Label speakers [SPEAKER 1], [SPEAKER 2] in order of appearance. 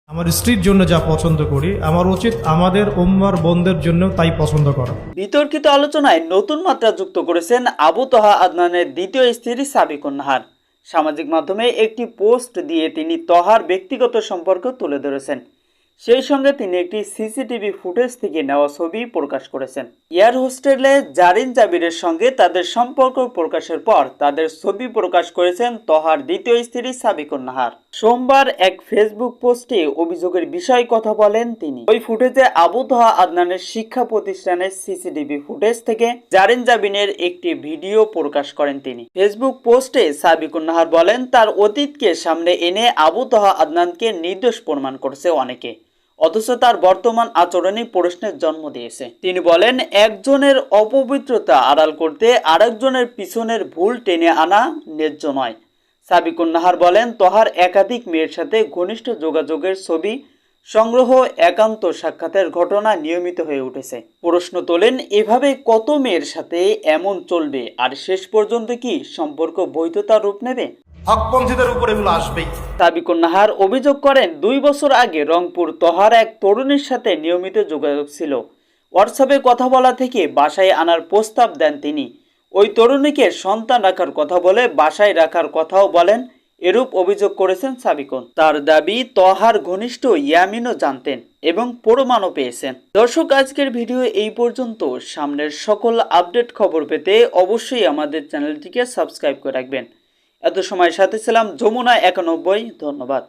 [SPEAKER 1] আমার স্ত্রীর জন্য যা পছন্দ করি আমার উচিত আমাদের উম্মার বোনদের জন্য তাই পছন্দ করা।
[SPEAKER 2] বিতর্কিত আলোচনায় নতুন মাত্রা যুক্ত করেছেন আবু তহা আদনানের দ্বিতীয় স্ত্রী সাবিকুন নাহার। সামাজিক মাধ্যমে একটি পোস্ট দিয়ে তিনি তহার ব্যক্তিগত সম্পর্ক তুলে ধরেছেন। সেই সঙ্গে তিনি একটি সিসিটিভি ফুটেজ থেকে নেওয়া ছবি প্রকাশ করেছেন। এয়ার হোস্টেলে জারিন জাবিরের সঙ্গে তাদের সম্পর্ক প্রকাশের পর তাদের ছবি প্রকাশ করেছেন তহার দ্বিতীয় স্ত্রী সাবিকুন নাহার। সোমবার এক ফেসবুক পোস্টে অভিযোগের বিষয়ে কথা বলেন তিনি। ওই ফুটেজে আবু তহা আদনানের শিক্ষা প্রতিষ্ঠানের সিসিটিভি ফুটেজ থেকে জারিন জাবিনের একটি ভিডিও প্রকাশ করেন তিনি। ফেসবুক পোস্টে সাবিকুন নাহার বলেন, তার অতীতকে সামনে এনে আবু তহা আদনানকে নির্দোষ প্রমাণ করছে অনেকে, অথচ তার বর্তমান আচরণই প্রশ্নের জন্ম দিয়েছে। তিনি বলেন, একজনের অপবিত্রতা আড়াল করতে আরেকজনের পিছনের ভুল টেনে আনা ন্যায্য নয়। সাবিকুন নাহার বলেন, তহার একাধিক মেয়ের সাথে ঘনিষ্ঠ যোগাযোগের ছবি সংগ্রহ, একান্ত সাক্ষাতের ঘটনা নিয়মিত হয়ে উঠেছে। প্রশ্ন তোলেন, এভাবে কত মেয়ের সাথে এমন চলবে আর শেষ পর্যন্ত কি সম্পর্ক বৈধতার রূপ নেবে?
[SPEAKER 1] হকপন্থীদের উপর এগুলো আসবেই।
[SPEAKER 2] সাবিকুন নাহার অভিযোগ করেন, 2 বছর আগে রংপুর তহার এক তরুণীর সাথে নিয়মিত যোগাযোগ ছিল। হোয়াটসঅ্যাপে কথা বলা থেকে বাসায় আনার প্রস্তাব দেন তিনি। ওই তরুণীকে সন্তান রাখার কথা বলে বাসায় রাখার কথাও বলেন। এরূপ অভিযোগ করেছেন সাবিকুন। তার দাবি, তহার ঘনিষ্ঠ ইয়ামিনও জানতেন এবং প্রমাণও পেয়েছেন। দর্শক, আজকের ভিডিও এই পর্যন্ত। সামনের সকল আপডেট খবর পেতে অবশ্যই আমাদের চ্যানেলটিকে সাবস্ক্রাইব করে রাখবেন। এত সময় সাথে ছিলাম যমুনা 91। ধন্যবাদ।